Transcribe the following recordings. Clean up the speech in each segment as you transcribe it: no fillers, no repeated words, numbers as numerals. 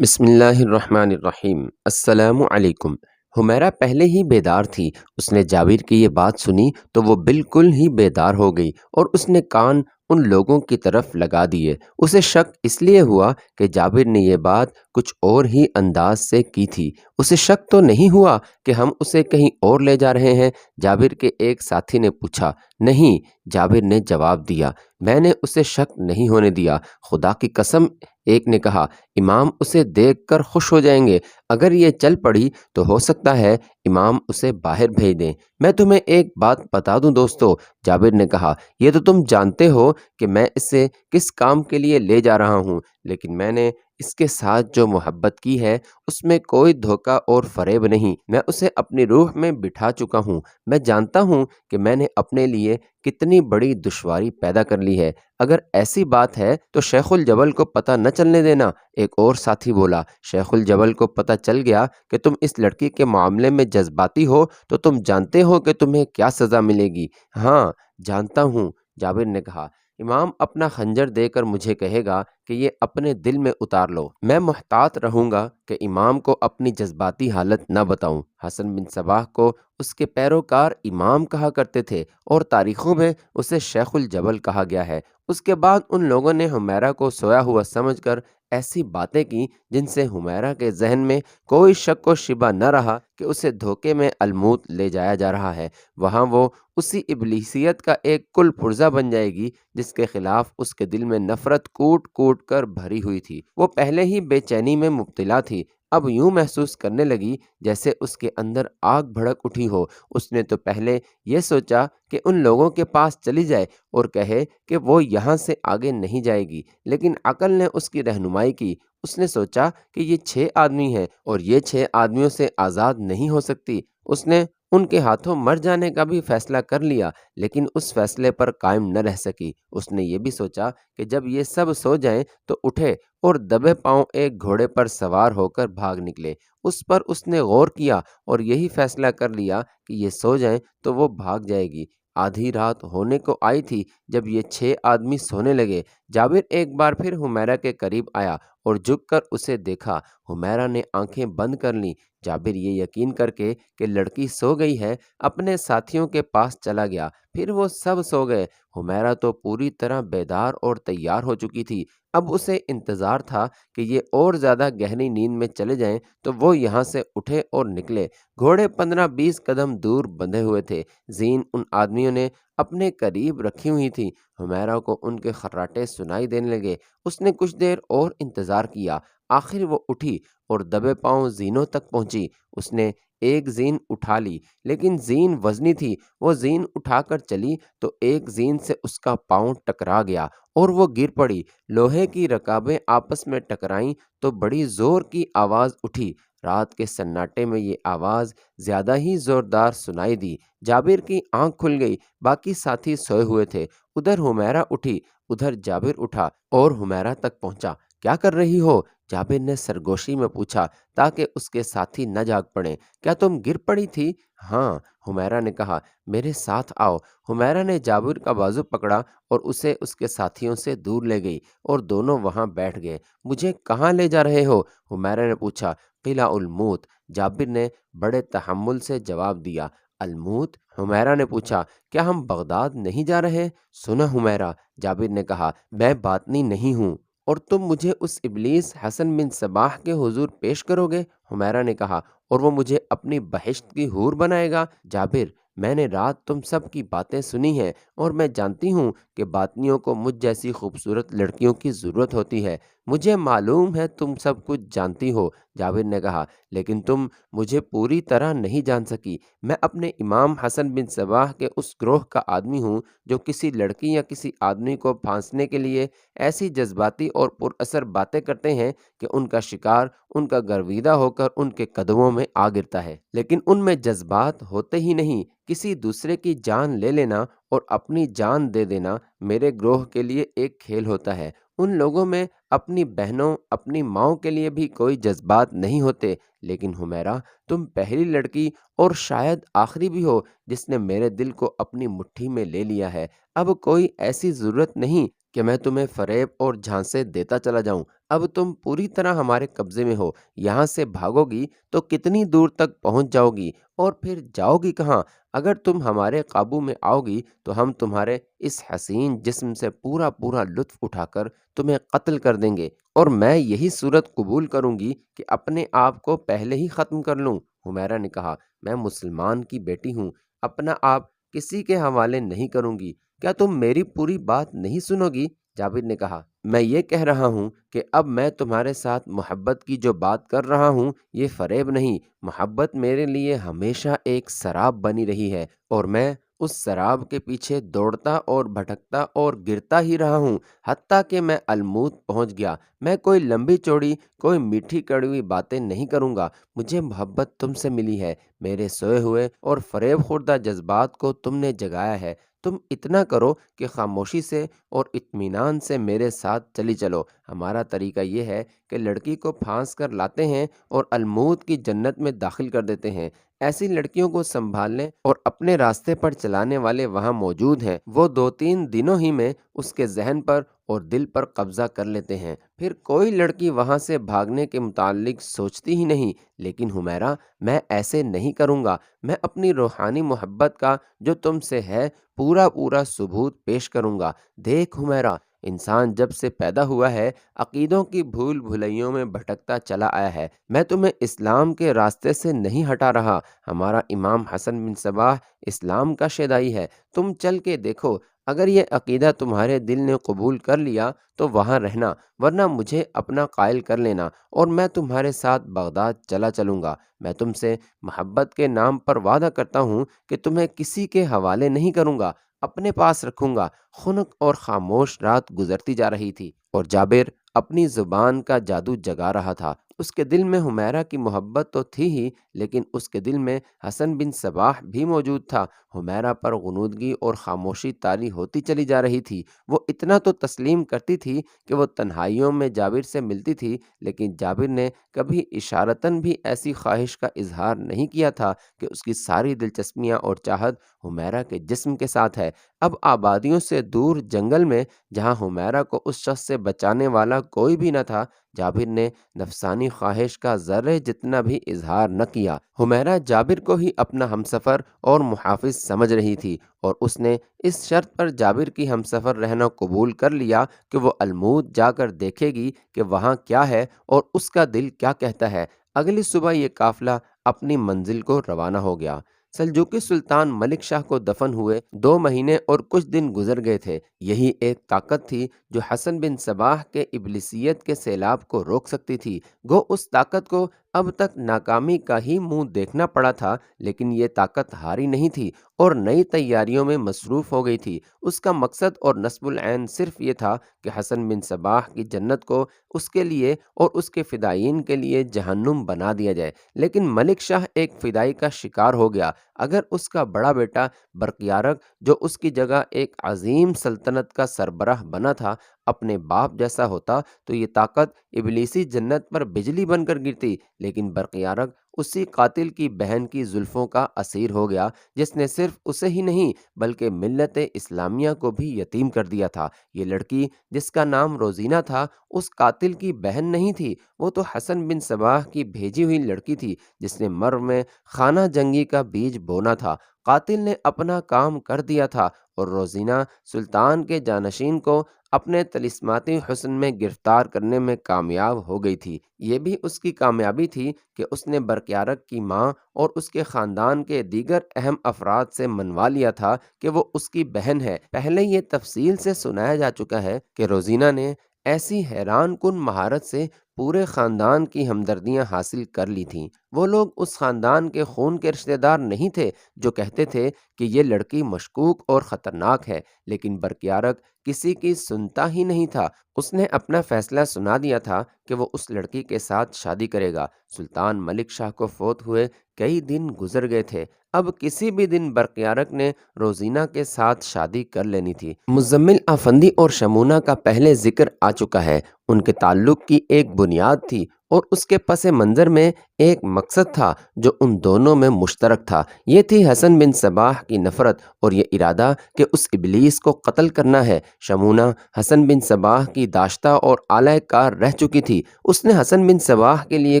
بسم اللہ الرحمن الرحیم۔ السلام علیکم۔ حمیرہ پہلے ہی بیدار تھی۔ اس نے جابر کی یہ بات سنی تو وہ بالکل ہی بیدار ہو گئی اور اس نے کان ان لوگوں کی طرف لگا دیے۔ اسے شک اس لیے ہوا کہ جابر نے یہ بات کچھ اور ہی انداز سے کی تھی۔ اسے شک تو نہیں ہوا کہ ہم اسے کہیں اور لے جا رہے ہیں؟ جابر کے ایک ساتھی نے پوچھا۔ نہیں، جابر نے جواب دیا، میں نے اسے شک نہیں ہونے دیا، خدا کی قسم۔ ایک نے کہا، امام اسے دیکھ کر خوش ہو جائیں گے، اگر یہ چل پڑی تو ہو سکتا ہے امام اسے باہر بھیج دیں۔ میں تمہیں ایک بات بتا دوں دوستو، جابر نے کہا، یہ تو تم جانتے ہو کہ میں اسے کس کام کے لیے لے جا رہا ہوں، لیکن میں نے اس کے ساتھ جو محبت کی ہے اس میں کوئی دھوکہ اور فریب نہیں۔ میں اسے اپنی روح میں بٹھا چکا ہوں۔ میں جانتا ہوں کہ میں نے اپنے لیے کتنی بڑی دشواری پیدا کر لی ہے۔ اگر ایسی بات ہے تو شیخ الجبل کو پتہ نہ چلنے دینا۔ ایک اور ساتھی بولا، شیخ الجبل کو پتہ چل گیا کہ تم اس لڑکی کے معاملے میں جذباتی ہو تو تم جانتے ہو کہ تمہیں کیا سزا ملے گی۔ ہاں جانتا ہوں، جابر نے کہا، امام اپنا خنجر دے کر مجھے کہے گا کہ یہ اپنے دل میں اتار لو۔ میں محتاط رہوں گا کہ امام کو اپنی جذباتی حالت نہ بتاؤں۔ حسن بن صباح کو اس کے پیروکار امام کہا کرتے تھے اور تاریخوں میں اسے شیخ الجبل کہا گیا ہے۔ اس کے بعد ان لوگوں نے حمیرہ کو سویا ہوا سمجھ کر ایسی باتیں کی جن سے حمیرہ کے ذہن میں کوئی شک و شبہ نہ رہا کہ اسے دھوکے میں الموت لے جایا جا رہا ہے۔ وہاں وہ اسی ابلیسیت کا ایک کل پرزہ بن جائے گی جس کے خلاف اس کے دل میں نفرت کوٹ کوٹ کر بھری ہوئی تھی۔ وہ پہلے ہی بے چینی میں مبتلا تھی، اب یوں محسوس کرنے لگی جیسے اس کے اندر آگ بھڑک اٹھی ہو۔ اس نے تو پہلے یہ سوچا کہ ان لوگوں کے پاس چلی جائے اور کہے کہ وہ یہاں سے آگے نہیں جائے گی، لیکن عقل نے اس کی رہنمائی کی۔ اس نے سوچا کہ یہ 6 آدمی ہیں اور یہ 6 آدمیوں سے آزاد نہیں ہو سکتی۔ اس نے ان کے ہاتھوں مر جانے کا بھی فیصلہ کر لیا، لیکن اس فیصلے پر قائم نہ رہ سکی۔ اس نے یہ بھی سوچا کہ جب یہ سب سو جائیں تو اٹھے اور دبے پاؤں ایک گھوڑے پر سوار ہو کر بھاگ نکلے۔ اس پر اس نے غور کیا اور یہی فیصلہ کر لیا کہ یہ سو جائیں تو وہ بھاگ جائے گی۔ آدھی رات ہونے کو آئی تھی جب یہ 6 آدمی سونے لگے۔ جابر ایک بار پھر حمیرہ کے قریب آیا اور جھک کر اسے دیکھا۔ حمیرہ نے آنکھیں بند کر لیں۔ جابر یہ یقین کر کے کہ لڑکی سو گئی ہے اپنے ساتھیوں کے پاس چلا گیا، پھر وہ سب سو گئے۔ حمیرہ تو پوری طرح بیدار اور تیار ہو چکی تھی۔ اب اسے انتظار تھا کہ یہ اور زیادہ گہری نیند میں چلے جائیں تو وہ یہاں سے اٹھے اور نکلے۔ گھوڑے 15-20 قدم دور بندھے ہوئے تھے۔ زین ان آدمیوں نے اپنے قریب رکھی ہوئی تھی۔ حمیرہ کو ان کے خراٹے سنائی دینے لگے۔ اس نے کچھ دیر اور انتظار کیا، آخر وہ اٹھی اور دبے پاؤں زینوں تک پہنچی۔ اس نے ایک زین اٹھا لی، لیکن زین وزنی تھی۔ وہ زین اٹھا کر چلی تو ایک زین سے اس کا پاؤں ٹکرا گیا اور وہ گر پڑی۔ لوہے کی رکابیں آپس میں ٹکرائیں تو بڑی زور کی آواز اٹھی۔ رات کے سناٹے میں یہ آواز زیادہ ہی زوردار سنائی دی۔ جابر کی آنکھ کھل گئی، باقی ساتھی سوئے ہوئے تھے۔ ادھر حمیرہ اٹھی، ادھر جابر اٹھا اور حمیرہ تک پہنچا۔ کیا کر رہی ہو؟ جابر نے سرگوشی میں پوچھا تاکہ اس کے ساتھی نہ جاگ پڑیں۔ کیا تم گر پڑی تھی؟ ہاں، حمیرہ نے کہا، میرے ساتھ آؤ۔ حمیرہ نے جابر کا بازو پکڑا اور اسے اس کے ساتھیوں سے دور لے گئی اور دونوں وہاں بیٹھ گئے۔ مجھے کہاں لے جا رہے ہو؟ حمیرہ نے پوچھا۔ قلعہ الموت، جابر نے بڑے تحمل سے جواب دیا۔ الموت؟ حمیرہ نے پوچھا، کیا ہم بغداد نہیں جا رہے؟ سنا حمیرہ، جابر نے کہا، میں باطنی نہیں ہوں اور تم مجھے اس ابلیس حسن بن صباح کے حضور پیش کرو گے؟ حمیرہ نے کہا، اور وہ مجھے اپنی بہشت کی حور بنائے گا؟ جابر، میں نے رات تم سب کی باتیں سنی ہیں اور میں جانتی ہوں کہ باطنیوں کو مجھ جیسی خوبصورت لڑکیوں کی ضرورت ہوتی ہے۔ مجھے معلوم ہے تم سب کچھ جانتی ہو، جابر نے کہا، لیکن تم مجھے پوری طرح نہیں جان سکی۔ میں اپنے امام حسن بن صباح کے اس گروہ کا آدمی ہوں جو کسی لڑکی یا کسی آدمی کو پھانسنے کے لیے ایسی جذباتی اور پر اثر باتیں کرتے ہیں کہ ان کا شکار ان کا گرویدہ ہو کر ان کے قدموں میں آ گرتا ہے، لیکن ان میں جذبات ہوتے ہی نہیں۔ کسی دوسرے کی جان لے لینا اور اپنی جان دے دینا میرے گروہ کے لیے ایک کھیل ہوتا ہے۔ ان لوگوں میں اپنی بہنوں اپنی ماؤں کے لیے بھی کوئی جذبات نہیں ہوتے، لیکن حمیرہ تم پہلی لڑکی اور شاید آخری بھی ہو جس نے میرے دل کو اپنی مٹھی میں لے لیا ہے۔ اب کوئی ایسی ضرورت نہیں کہ میں تمہیں فریب اور جھانسے دیتا چلا جاؤں۔ اب تم پوری طرح ہمارے قبضے میں ہو، یہاں سے بھاگو گی تو کتنی دور تک پہنچ جاؤ گی اور پھر جاؤ گی کہاں؟ اگر تم ہمارے قابو میں آؤ گی تو ہم تمہارے اس حسین جسم سے پورا پورا لطف اٹھا کر تمہیں قتل کر دیں گے، اور میں یہی صورت قبول کروں گی کہ اپنے آپ کو پہلے ہی ختم کر لوں۔ حمیرہ نے کہا، میں مسلمان کی بیٹی ہوں، اپنا آپ کسی کے حوالے نہیں کروں گی، کیا تم میری پوری بات نہیں سنو گی؟ جابر نے کہا، میں یہ کہہ رہا ہوں کہ اب میں تمہارے ساتھ محبت کی جو بات کر رہا ہوں یہ فریب نہیں، محبت میرے لیے ہمیشہ ایک سراب بنی رہی ہے، اور میں اس سراب کے پیچھے دوڑتا اور بھٹکتا اور گرتا ہی رہا ہوں حتیٰ کہ میں الموت پہنچ گیا۔ میں کوئی لمبی چوڑی کوئی میٹھی کڑوی باتیں نہیں کروں گا، مجھے محبت تم سے ملی ہے، میرے سوئے ہوئے اور فریب خوردہ جذبات کو تم نے جگایا ہے۔ تم اتنا کرو کہ خاموشی سے اور اطمینان سے میرے ساتھ چلی چلو۔ ہمارا طریقہ یہ ہے کہ لڑکی کو پھانس کر لاتے ہیں اور الموت کی جنت میں داخل کر دیتے ہیں۔ ایسی لڑکیوں کو سنبھالنے اور اپنے راستے پر چلانے والے وہاں موجود ہیں، وہ 2-3 دنوں ہی میں اس کے ذہن پر اور دل پر قبضہ کر لیتے ہیں، پھر کوئی لڑکی وہاں سے بھاگنے کے متعلق سوچتی ہی نہیں۔ لیکن حمیرہ میں ایسے نہیں کروں گا، میں اپنی روحانی محبت کا جو تم سے ہے پورا پورا ثبوت پیش کروں گا۔ دیکھ حمیرہ، انسان جب سے پیدا ہوا ہے عقیدوں کی بھول بھلائیوں میں بھٹکتا چلا آیا ہے، میں تمہیں اسلام کے راستے سے نہیں ہٹا رہا۔ ہمارا امام حسن بن صباح اسلام کا شیدائی ہے، تم چل کے دیکھو، اگر یہ عقیدہ تمہارے دل نے قبول کر لیا تو وہاں رہنا، ورنہ مجھے اپنا قائل کر لینا اور میں تمہارے ساتھ بغداد چلا چلوں گا۔ میں تم سے محبت کے نام پر وعدہ کرتا ہوں کہ تمہیں کسی کے حوالے نہیں کروں گا، اپنے پاس رکھوں گا۔ خنک اور خاموش رات گزرتی جا رہی تھی اور جابر اپنی زبان کا جادو جگا رہا تھا۔ اس کے دل میں حمیرہ کی محبت تو تھی ہی، لیکن اس کے دل میں حسن بن صباح بھی موجود تھا۔ حمیرہ پر غنودگی اور خاموشی طاری ہوتی چلی جا رہی تھی۔ وہ اتنا تو تسلیم کرتی تھی کہ وہ تنہائیوں میں جابر سے ملتی تھی، لیکن جابر نے کبھی اشارتاً بھی ایسی خواہش کا اظہار نہیں کیا تھا کہ اس کی ساری دلچسپیاں اور چاہت حمیرہ کے جسم کے ساتھ ہے۔ اب آبادیوں سے دور جنگل میں جہاں حمیرہ کو اس شخص سے بچانے والا کوئی بھی نہ تھا، جابر نے نفسانی خواہش کا ذرے جتنا بھی اظہار نہ کیا۔ حمیرہ جابر کو ہی اپنا ہمسفر اور محافظ سمجھ رہی تھی، اور اس نے اس شرط پر جابر کی ہمسفر رہنا قبول کر لیا کہ وہ الموت جا کر دیکھے گی کہ وہاں کیا ہے اور اس کا دل کیا کہتا ہے۔ اگلی صبح یہ قافلہ اپنی منزل کو روانہ ہو گیا۔ سلجوقی سلطان ملک شاہ کو دفن ہوئے 2 مہینے اور کچھ دن گزر گئے تھے۔ یہی ایک طاقت تھی جو حسن بن صباح کے ابلیسیت کے سیلاب کو روک سکتی تھی۔ گو اس طاقت کو اب تک ناکامی کا ہی منہ دیکھنا پڑا تھا، لیکن یہ طاقت ہاری نہیں تھی اور نئی تیاریوں میں مصروف ہو گئی تھی۔ اس کا مقصد اور نصب العین صرف یہ تھا کہ حسن بن صباح کی جنت کو اس کے لیے اور اس کے فدائین کے لیے جہنم بنا دیا جائے۔ لیکن ملک شاہ ایک فدائی کا شکار ہو گیا۔ اگر اس کا بڑا بیٹا برقیارق، جو اس کی جگہ ایک عظیم سلطنت کا سربراہ بنا تھا، اپنے باپ جیسا ہوتا تو یہ طاقت ابلیسی جنت پر بجلی بن کر گرتی، لیکن برقیارق اسی قاتل کی بہن کی زلفوں کا اسیر ہو گیا، جس نے صرف اسے ہی نہیں بلکہ ملت اسلامیہ کو بھی یتیم کر دیا تھا۔ یہ لڑکی جس کا نام روزینہ تھا اس قاتل کی بہن نہیں تھی، وہ تو حسن بن صباح کی بھیجی ہوئی لڑکی تھی جس نے مرو میں خانہ جنگی کا بیج بونا تھا۔ قاتل نے اپنا کام کر دیا تھا اور روزینہ سلطان کے جانشین کو اپنے طلسماتی حسن میں گرفتار کرنے میں کامیاب ہو گئی تھی۔ یہ بھی اس کی کامیابی تھی کہ اس نے برقیارق کی ماں اور اس کے خاندان کے دیگر اہم افراد سے منوا لیا تھا کہ وہ اس کی بہن ہے۔ پہلے یہ تفصیل سے سنایا جا چکا ہے کہ روزینہ نے ایسی حیران کن مہارت سے پورے خاندان کی ہمدردیاں حاصل کر لی تھیں۔ وہ لوگ اس خاندان کے خون کے رشتہ دار نہیں تھے جو کہتے تھے کہ یہ لڑکی مشکوک اور خطرناک ہے، لیکن برقیارک کسی کی سنتا ہی نہیں تھا۔ اس نے اپنا فیصلہ سنا دیا تھا کہ وہ اس لڑکی کے ساتھ شادی کرے گا۔ سلطان ملک شاہ کو فوت ہوئے کئی دن گزر گئے تھے، اب کسی بھی دن برقیارک نے روزینہ کے ساتھ شادی کر لینی تھی۔ مزمل افندی اور شمونہ کا پہلے ذکر آ چکا ہے۔ ان کے تعلق کی ایک بنیاد تھی اور اس کے پس منظر میں ایک مقصد تھا جو ان دونوں میں مشترک تھا۔ یہ تھی حسن بن صباح کی نفرت اور یہ ارادہ کہ اس ابلیس کو قتل کرنا ہے۔ شمونہ حسن بن صباح کی داشتہ اور اعلی کار رہ چکی تھی۔ اس نے حسن بن صباح کے لیے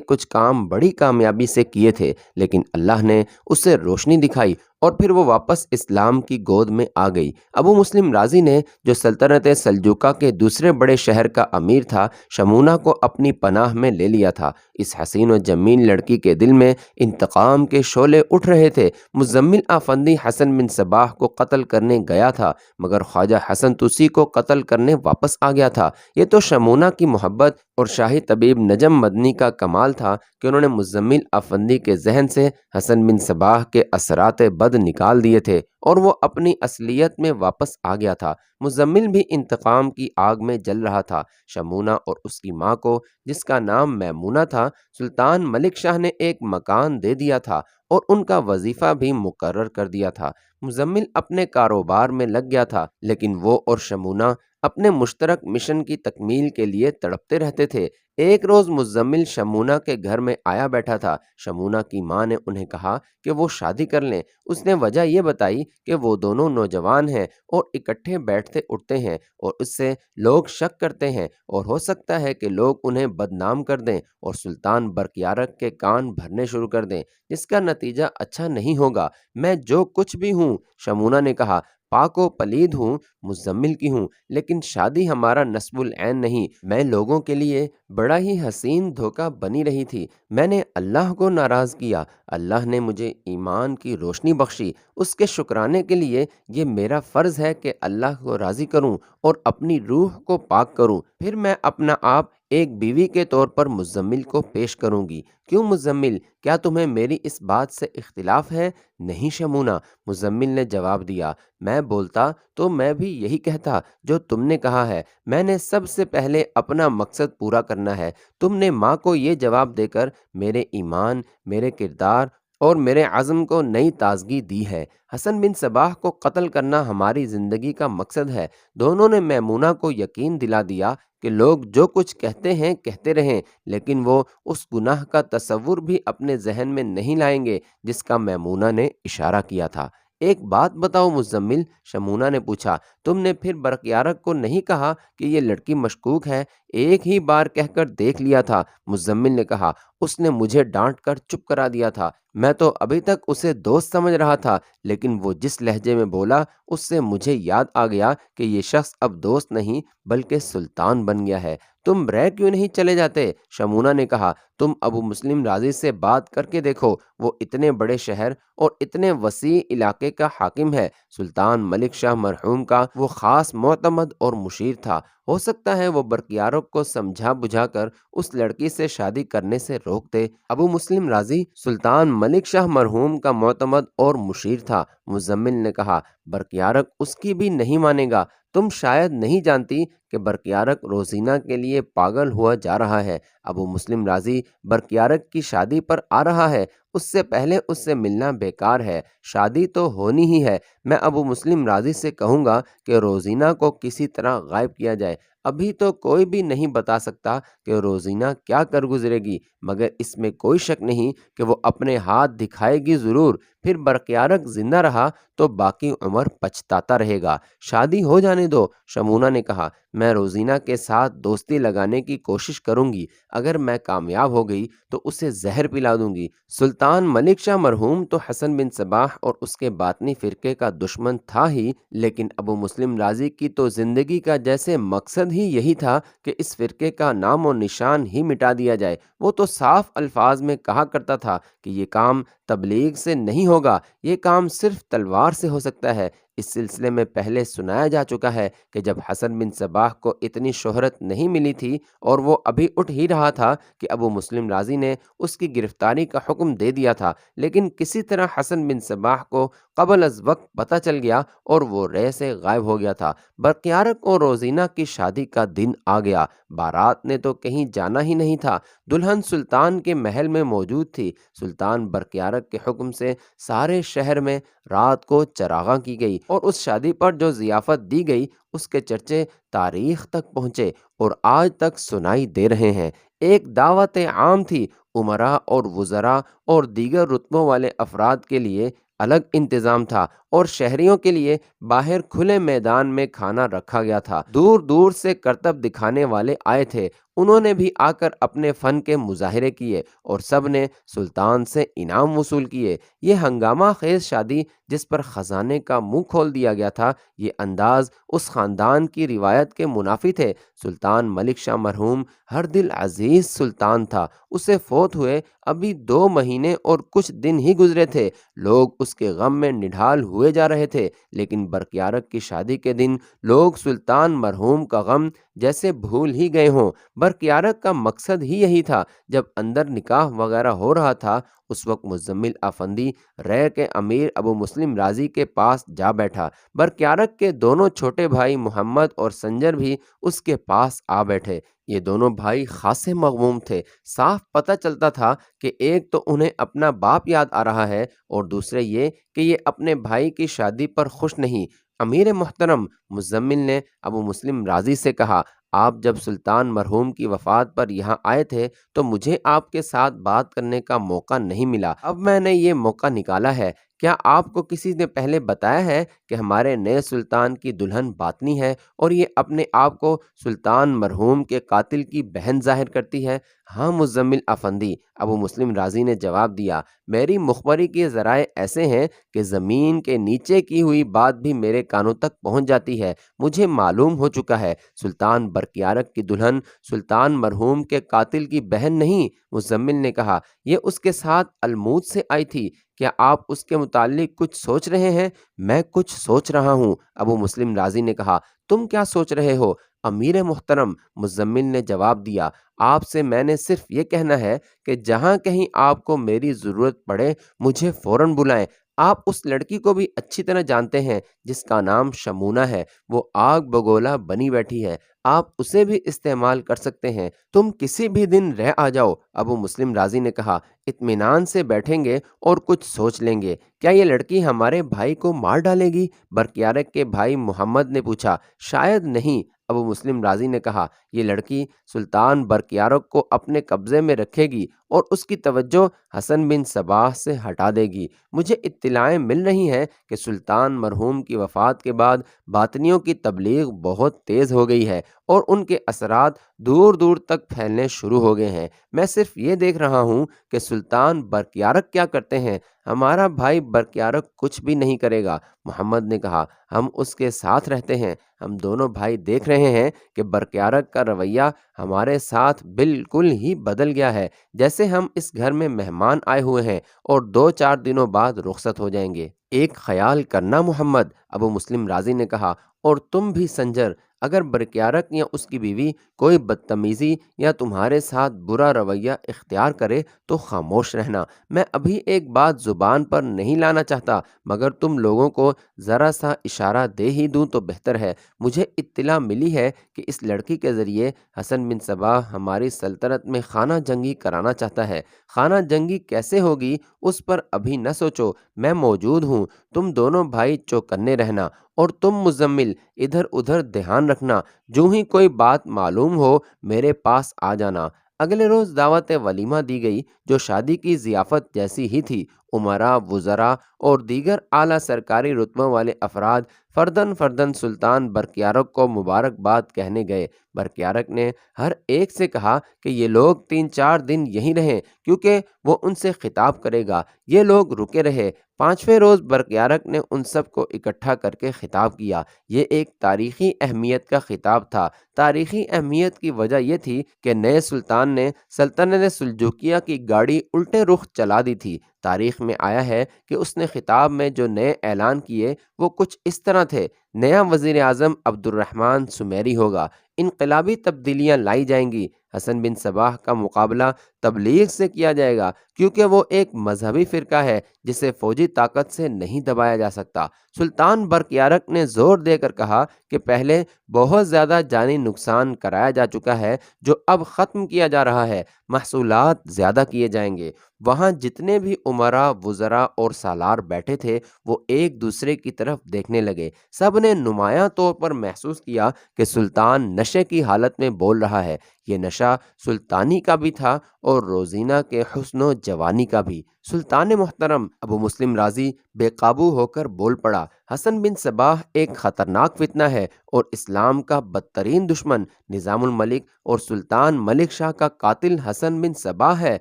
کچھ کام بڑی کامیابی سے کیے تھے، لیکن اللہ نے اسے روشنی دکھائی اور پھر وہ واپس اسلام کی گود میں آ گئی۔ ابو مسلم رازی نے جو سلطنت سلجوقہ کے دوسرے بڑے شہر کا امیر تھا، شمونہ کو اپنی پناہ میں لے لیا تھا۔ اس حسین و جمیل لڑکی کے دل میں انتقام کے شعلے اٹھ رہے تھے۔ مزمل افندی حسن بن صباح کو قتل کرنے گیا تھا، مگر خواجہ حسن توسی کو قتل کرنے واپس آ گیا تھا۔ یہ تو شمونہ کی محبت اور شاہی طبیب نجم مدنی کا کمال تھا کہ انہوں نے مزمل افندی کے ذہن سے حسن بن صباح کے اثرات بد نکال دیے تھے اور وہ اپنی اصلیت میں واپس آ گیا تھا۔ مزمل بھی انتقام کی آگ میں جل رہا تھا۔ شمونہ اور اس کی ماں کو، جس کا نام میمونہ تھا، سلطان ملک شاہ نے ایک مکان دے دیا تھا اور ان کا وظیفہ بھی مقرر کر دیا تھا۔ مزمل اپنے کاروبار میں لگ گیا تھا، لیکن وہ اور شمونہ اپنے مشترک مشن کی تکمیل کے لیے تڑپتے رہتے تھے۔ ایک روز مزمل شمونہ کے گھر میں آیا بیٹھا تھا۔ شمونہ کی ماں نے انہیں کہا کہ وہ شادی کر لیں۔ اس نے وجہ یہ بتائی کہ وہ دونوں نوجوان ہیں اور اکٹھے بیٹھتے اٹھتے ہیں اور اس سے لوگ شک کرتے ہیں اور ہو سکتا ہے کہ لوگ انہیں بدنام کر دیں اور سلطان برقیارک کے کان بھرنے شروع کر دیں، جس کا نتیجہ اچھا نہیں ہوگا۔ میں جو کچھ بھی ہوں، شمونہ نے کہا، پاک و پلید ہوں، مزمل کی ہوں، لیکن شادی ہمارا نسب العین نہیں۔ میں لوگوں کے لیے بڑا ہی حسین دھوکہ بنی رہی تھی۔ میں نے اللہ کو ناراض کیا۔ اللہ نے مجھے ایمان کی روشنی بخشی۔ اس کے شکرانے کے لیے یہ میرا فرض ہے کہ اللہ کو راضی کروں اور اپنی روح کو پاک کروں، پھر میں اپنا آپ ایک بیوی کے طور پر مزمل کو پیش کروں گی۔ کیوں مزمل، کیا تمہیں میری اس بات سے اختلاف ہے؟ نہیں شمونہ، مزمل نے جواب دیا، میں بولتا تو میں بھی یہی کہتا جو تم نے کہا ہے۔ میں نے سب سے پہلے اپنا مقصد پورا کرنا ہے۔ تم نے ماں کو یہ جواب دے کر میرے ایمان، میرے کردار اور میرے عزم کو نئی تازگی دی ہے۔ حسن بن صباح کو قتل کرنا ہماری زندگی کا مقصد ہے۔ دونوں نے میمونہ کو یقین دلا دیا کہ لوگ جو کچھ کہتے ہیں کہتے رہیں، لیکن وہ اس گناہ کا تصور بھی اپنے ذہن میں نہیں لائیں گے جس کا میمونہ نے اشارہ کیا تھا۔ ایک بات بتاؤ مزمل، شمونہ نے پوچھا، تم نے پھر برقیارک کو نہیں کہا کہ یہ لڑکی مشکوک ہے؟ ایک ہی بار کہہ کر دیکھ لیا تھا، مزمل نے کہا۔ اس نے مجھے ڈانٹ کر چپ کرا دیا تھا۔ میں تو ابھی تک اسے دوست سمجھ رہا تھا، لیکن وہ جس لہجے میں بولا اس سے مجھے یاد آ گیا کہ یہ شخص اب دوست نہیں بلکہ سلطان بن گیا ہے۔ تم رہ کیوں نہیں چلے جاتے؟ شمونہ نے کہا، تم ابو مسلم رازی سے بات کر کے دیکھو، وہ اتنے بڑے شہر اور اتنے وسیع علاقے کا حاکم ہے۔ سلطان ملک شاہ مرحوم کا وہ خاص معتمد اور مشیر تھا، ہو سکتا ہے وہ برقیارک کو سمجھا بجھا کر اس لڑکی سے شادی کرنے سے روک دے۔ ابو مسلم رازی سلطان ملک شاہ مرحوم کا معتمد اور مشیر تھا۔ مزمل نے کہا، برقیارک اس کی بھی نہیں مانے گا۔ تم شاید نہیں جانتی کہ برقیارک روزینہ کے لیے پاگل ہوا جا رہا ہے۔ ابو مسلم رازی برقیارک کی شادی پر آ رہا ہے، اس سے پہلے اس سے ملنا بیکار ہے۔ شادی تو ہونی ہی ہے۔ میں ابو مسلم رازی سے کہوں گا کہ روزینہ کو کسی طرح غائب کیا جائے۔ ابھی تو کوئی بھی نہیں بتا سکتا کہ روزینہ کیا کر گزرے گی، مگر اس میں کوئی شک نہیں کہ وہ اپنے ہاتھ دکھائے گی ضرور۔ پھر برقیارک زندہ رہا تو باقی عمر پچھتاتا رہے گا۔ شادی ہو جانے دو، شمونہ نے کہا۔ میں روزینہ کے ساتھ دوستی لگانے کی کوشش کروں گی۔ اگر میں کامیاب ہو گئی تو اسے زہر پلا دوں گی۔ سلطان ملک شاہ مرحوم تو حسن بن صباح اور اس کے باطنی فرقے کا دشمن تھا ہی، لیکن ابو مسلم رازی کی تو زندگی کا جیسے مقصد ہی یہی تھا کہ اس فرقے کا نام و نشان ہی مٹا دیا جائے۔ وہ تو صاف الفاظ میں کہا کرتا تھا کہ یہ کام تبلیغ سے نہیں ہوگا، یہ کام صرف تلوار سے ہو سکتا ہے۔ اس سلسلے میں پہلے سنایا جا چکا ہے کہ جب حسن بن صباح کو اتنی شہرت نہیں ملی تھی اور وہ ابھی اٹھ ہی رہا تھا کہ ابو مسلم رازی نے اس کی گرفتاری کا حکم دے دیا تھا، لیکن کسی طرح حسن بن صباح کو قبل از وقت پتہ چل گیا اور وہ رہ سے غائب ہو گیا تھا۔ برقیارق اور روزینہ کی شادی کا دن آ گیا۔ بارات نے تو کہیں جانا ہی نہیں تھا، دلہن سلطان کے محل میں موجود تھی۔ سلطان برقیارق کے حکم سے سارے شہر میں رات کو چراغاں کی گئی اور اس شادی پر جو ضیافت دی گئی اس کے چرچے تاریخ تک پہنچے اور آج تک سنائی دے رہے ہیں۔ ایک دعوت عام تھی، امراء اور وزراء اور دیگر رتبوں والے افراد کے لیے الگ انتظام تھا اور شہریوں کے لیے باہر کھلے میدان میں کھانا رکھا گیا تھا۔ دور دور سے کرتب دکھانے والے آئے تھے، انہوں نے بھی آ کر اپنے فن کے مظاہرے کیے اور سب نے سلطان سے انعام وصول کیے۔ یہ ہنگامہ خیز شادی جس پر خزانے کا منہ کھول دیا گیا تھا، یہ انداز اس خاندان کی روایت کے منافی تھے۔ سلطان ملک شاہ مرحوم ہر دل عزیز سلطان تھا، اسے فوت ہوئے ابھی 2 مہینے اور کچھ دن ہی گزرے تھے۔ لوگ اس کے غم میں نڈھال ہوئے جا رہے تھے، لیکن برقیارق کی شادی کے دن لوگ سلطان مرحوم کا غم جیسے بھول ہی گئے ہوں۔ برقیارق کا مقصد ہی یہی تھا۔ جب اندر نکاح وغیرہ ہو رہا تھا اس وقت مزمل افندی رے کے امیر ابو مسلم رازی کے پاس جا بیٹھا۔ برقیارق کے دونوں چھوٹے بھائی محمد اور سنجر بھی اس کے پاس آ بیٹھے۔ یہ دونوں بھائی خاصے مغموم تھے، صاف پتہ چلتا تھا کہ ایک تو انہیں اپنا باپ یاد آ رہا ہے اور دوسرے یہ کہ یہ اپنے بھائی کی شادی پر خوش نہیں۔ امیر محترم، مزمل نے ابو مسلم رازی سے کہا، آپ جب سلطان مرحوم کی وفات پر یہاں آئے تھے تو مجھے آپ کے ساتھ بات کرنے کا موقع نہیں ملا، اب میں نے یہ موقع نکالا ہے۔ کیا آپ کو کسی نے پہلے بتایا ہے کہ ہمارے نئے سلطان کی دلہن باطنی ہے اور یہ اپنے آپ کو سلطان مرحوم کے قاتل کی بہن ظاہر کرتی ہے؟ ہاں مزمل افندی، ابو مسلم رازی نے جواب دیا، میری مخبری کے ذرائع ایسے ہیں کہ زمین کے نیچے کی ہوئی بات بھی میرے کانوں تک پہنچ جاتی ہے۔ مجھے معلوم ہو چکا ہے سلطان برقیارق کی دلہن سلطان مرحوم کے قاتل کی بہن نہیں۔ مزمل نے کہا، یہ اس کے ساتھ الموت سے آئی تھی، کیا آپ اس کے متعلق کچھ سوچ رہے ہیں؟ میں کچھ سوچ رہا ہوں، ابو مسلم رازی نے کہا۔ تم کیا سوچ رہے ہو امیر محترم؟ مزمل نے جواب دیا، آپ سے میں نے صرف یہ کہنا ہے کہ جہاں کہیں آپ کو میری ضرورت پڑے مجھے فوراً بلائیں۔ آپ اس لڑکی کو بھی اچھی طرح جانتے ہیں جس کا نام شمونہ ہے، وہ آگ بگولا بنی بیٹھی ہے، آپ اسے بھی استعمال کر سکتے ہیں۔ تم کسی بھی دن رہ آ جاؤ۔ ابو مسلم رازی نے کہا، اطمینان سے بیٹھیں گے اور کچھ سوچ لیں گے۔ کیا یہ لڑکی ہمارے بھائی کو مار ڈالے گی؟ برقیارق کے بھائی محمد نے پوچھا۔ شاید نہیں، ابو مسلم رازی نے کہا، یہ لڑکی سلطان برقیارق کو اپنے قبضے میں رکھے گی اور اس کی توجہ حسن بن صباح سے ہٹا دے گی۔ مجھے اطلاعیں مل رہی ہیں کہ سلطان مرحوم کی وفات کے بعد باطنیوں کی تبلیغ بہت تیز ہو گئی ہے اور ان کے اثرات دور دور تک پھیلنے شروع ہو گئے ہیں۔ میں صرف یہ دیکھ رہا ہوں کہ سلطان برقیارق کیا کرتے ہیں، ہمارا بھائی برقیارق کچھ بھی نہیں کرے گا۔ محمد نے کہا، ہم اس کے ساتھ رہتے ہیں، ہم دونوں بھائی دیکھ رہے ہیں کہ برقیارق کا رویہ ہمارے ساتھ بالکل ہی بدل گیا ہے، جیسے ہم اس گھر میں مہمان آئے ہوئے ہیں اور 2-4 دنوں بعد رخصت ہو جائیں گے۔ ایک خیال کرنا محمد، ابو مسلم رازی نے کہا، اور تم بھی سنجر، اگر برقیارق یا اس کی بیوی کوئی بدتمیزی یا تمہارے ساتھ برا رویہ اختیار کرے تو خاموش رہنا۔ میں ابھی ایک بات زبان پر نہیں لانا چاہتا، مگر تم لوگوں کو ذرا سا اشارہ دے ہی دوں تو بہتر ہے۔ مجھے اطلاع ملی ہے کہ اس لڑکی کے ذریعے حسن بن صباح ہماری سلطنت میں خانہ جنگی کرانا چاہتا ہے۔ خانہ جنگی کیسے ہوگی اس پر ابھی نہ سوچو، میں موجود ہوں، تم دونوں بھائی چوکنے رہنا، اور تم مزمل ادھر ادھر دھیان رکھنا، جو ہی کوئی بات معلوم ہو میرے پاس آ جانا۔ اگلے روز دعوت ولیمہ دی گئی جو شادی کی ضیافت جیسی ہی تھی۔ امراء، وزراء اور دیگر اعلیٰ سرکاری رتبوں والے افراد فردن فردن سلطان برقیارق کو مبارکباد کہنے گئے۔ برقیارق نے ہر ایک سے کہا کہ یہ لوگ 3-4 دن یہیں رہیں کیونکہ وہ ان سے خطاب کرے گا۔ یہ لوگ رکے رہے۔ 5ویں روز برقیارق نے ان سب کو اکٹھا کر کے خطاب کیا۔ یہ ایک تاریخی اہمیت کا خطاب تھا۔ تاریخی اہمیت کی وجہ یہ تھی کہ نئے سلطان نے سلطنت سلجوقیہ کی گاڑی الٹے رخ چلا دی تھی۔ تاریخ میں آیا ہے کہ اس نے خطاب میں جو نئے اعلان کیے وہ کچھ اس طرح تھے: نیا وزیر اعظم عبد الرحمن سمیری ہوگا، انقلابی تبدیلیاں لائی جائیں گی، حسن بن صباح کا مقابلہ تبلیغ سے کیا جائے گا کیونکہ وہ ایک مذہبی فرقہ ہے جسے فوجی طاقت سے نہیں دبایا جا سکتا۔ سلطان برقیارق نے زور دے کر کہا کہ پہلے بہت زیادہ جانی نقصان کرایا جا چکا ہے جو اب ختم کیا جا رہا ہے، محصولات زیادہ کیے جائیں گے۔ وہاں جتنے بھی امراء، وزراء اور سالار بیٹھے تھے وہ ایک دوسرے کی طرف دیکھنے لگے۔ سب نے نمایاں طور پر محسوس کیا کہ سلطان نشے کی حالت میں بول رہا ہے۔ یہ نشہ سلطانی کا بھی تھا اور روزینہ کے حسن و جوانی کا بھی۔ سلطان محترم، ابو مسلم رازی بے قابو ہو کر بول پڑا، حسن بن صباح ایک خطرناک فتنہ ہے اور اسلام کا بدترین دشمن نظام الملک اور سلطان ملک شاہ کا قاتل حسن بن صباح ہے۔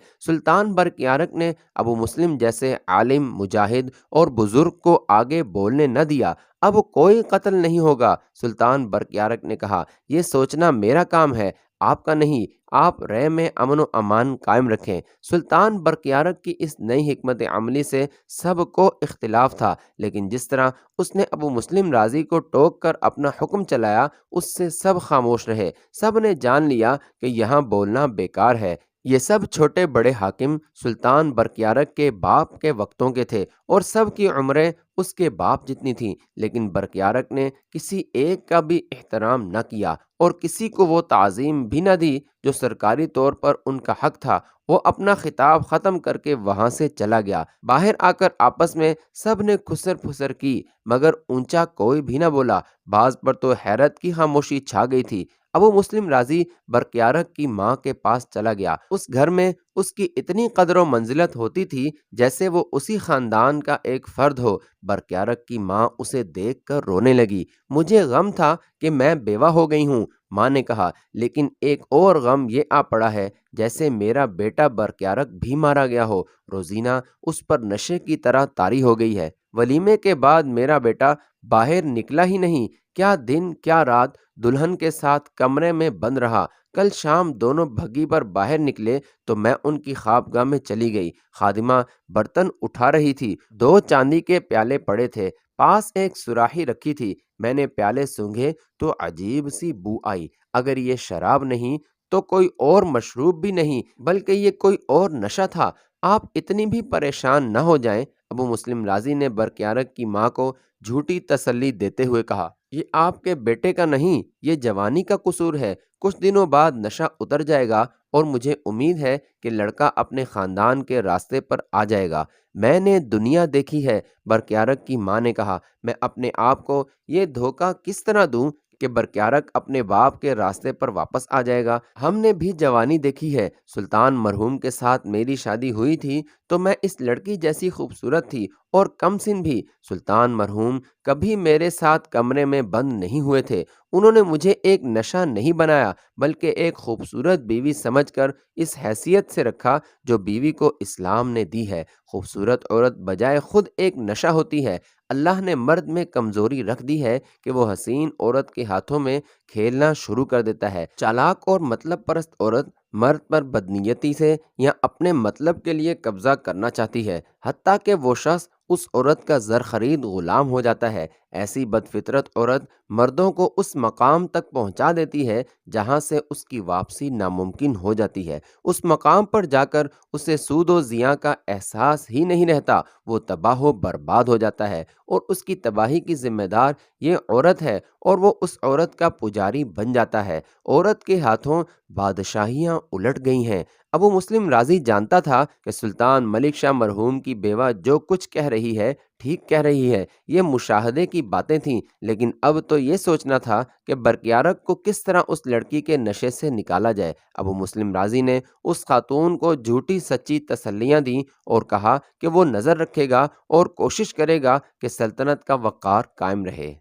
سلطان برقیارق نے ابو مسلم جیسے عالم، مجاہد اور بزرگ کو آگے بولنے نہ دیا۔ اب کوئی قتل نہیں ہوگا۔ سلطان برقیارق نے کہا، یہ سوچنا میرا کام ہے، آپ کا نہیں۔ آپ رے میں امن و امان قائم رکھیں۔ سلطان برقیارق کی اس نئی حکمت عملی سے سب کو اختلاف تھا، لیکن جس طرح اس نے ابو مسلم رازی کو ٹوک کر اپنا حکم چلایا اس سے سب خاموش رہے۔ سب نے جان لیا کہ یہاں بولنا بیکار ہے۔ یہ سب چھوٹے بڑے حاکم سلطان برقیارق کے باپ کے وقتوں کے تھے اور سب کی عمریں اس کے باپ جتنی تھیں، لیکن برقیارق نے کسی ایک کا بھی احترام نہ کیا اور کسی کو وہ تعظیم بھی نہ دی جو سرکاری طور پر ان کا حق تھا۔ وہ اپنا خطاب ختم کر کے وہاں سے چلا گیا۔ باہر آ کر آپس میں سب نے خسر پھسر کی مگر اونچا کوئی بھی نہ بولا۔ بعض پر تو حیرت کی خاموشی چھا گئی تھی۔ ابو مسلم رازی برقیارق کی ماں کے پاس چلا گیا۔ اس گھر میں اس کی اتنی قدر و منزلت ہوتی تھی جیسے وہ اسی خاندان کا ایک فرد ہو۔ برقیارق کی ماں اسے دیکھ کر رونے لگی۔ مجھے غم تھا کہ میں بیوہ ہو گئی ہوں، ماں نے کہا، لیکن ایک اور غم یہ آ پڑا ہے جیسے میرا بیٹا برقیارق بھی مارا گیا ہو۔ روزینہ اس پر نشے کی طرح طاری ہو گئی ہے۔ ولیمے کے بعد میرا بیٹا باہر نکلا ہی نہیں، کیا دن کیا رات دلہن کے ساتھ کمرے میں بند رہا۔ کل شام دونوں بھگی پر باہر نکلے تو میں ان کی خوابگاہ میں چلی گئی۔ خادمہ برتن اٹھا رہی تھی، 2 چاندی کے پیالے پڑے تھے، پاس ایک سراحی رکھی تھی۔ میں نے پیالے سونگھے تو عجیب سی بو آئی۔ اگر یہ شراب نہیں تو کوئی اور مشروب بھی نہیں، بلکہ یہ کوئی اور نشہ تھا۔ آپ اتنی بھی پریشان نہ ہو جائیں۔ ابو مسلم رازی نے برقیارق کی ماں کو جھوٹی تسلی دیتے ہوئے کہا، یہ آپ کے بیٹے کا نہیں، یہ جوانی کا قصور ہے۔ کچھ دنوں بعد نشہ اتر جائے گا اور مجھے امید ہے کہ لڑکا اپنے خاندان کے راستے پر آ جائے گا۔ میں نے دنیا دیکھی ہے۔ برقیارق کی ماں نے کہا، میں اپنے آپ کو یہ دھوکہ کس طرح دوں کہ برقیارق اپنے باپ کے راستے پر واپس آ جائے گا؟ ہم نے بھی جوانی دیکھی ہے۔ سلطان مرحوم کے ساتھ میری شادی ہوئی تھی تو میں اس لڑکی جیسی خوبصورت تھی اور کم سن بھی۔ سلطان مرحوم کبھی میرے ساتھ کمرے میں بند نہیں ہوئے تھے۔ انہوں نے مجھے ایک نشہ نہیں بنایا بلکہ ایک خوبصورت بیوی سمجھ کر اس حیثیت سے رکھا جو بیوی کو اسلام نے دی ہے۔ خوبصورت عورت بجائے خود ایک نشہ ہوتی ہے۔ اللہ نے مرد میں کمزوری رکھ دی ہے کہ وہ حسین عورت کے ہاتھوں میں کھیلنا شروع کر دیتا ہے۔ چالاک اور مطلب پرست عورت مرد پر بدنیتی سے یا اپنے مطلب کے لیے قبضہ کرنا چاہتی ہے، حتیٰ کہ وہ شخص اس عورت کا زر خرید غلام ہو جاتا ہے۔ ایسی بد فطرت عورت مردوں کو اس مقام تک پہنچا دیتی ہے جہاں سے اس کی واپسی ناممکن ہو جاتی ہے۔ اس مقام پر جا کر اسے سود و زیاں کا احساس ہی نہیں رہتا، وہ تباہ و برباد ہو جاتا ہے اور اس کی تباہی کی ذمہ دار یہ عورت ہے اور وہ اس عورت کا پجاری بن جاتا ہے۔ عورت کے ہاتھوں بادشاہیاں الٹ گئی ہیں۔ ابو مسلم رازی جانتا تھا کہ سلطان ملک شاہ مرحوم کی بیوہ جو کچھ کہہ رہی ہے ٹھیک کہہ رہی ہے، یہ مشاہدے کی باتیں تھیں، لیکن اب تو یہ سوچنا تھا کہ برقیارق کو کس طرح اس لڑکی کے نشے سے نکالا جائے۔ ابو مسلم رازی نے اس خاتون کو جھوٹی سچی تسلیاں دیں اور کہا کہ وہ نظر رکھے گا اور کوشش کرے گا کہ سلطنت کا وقار قائم رہے۔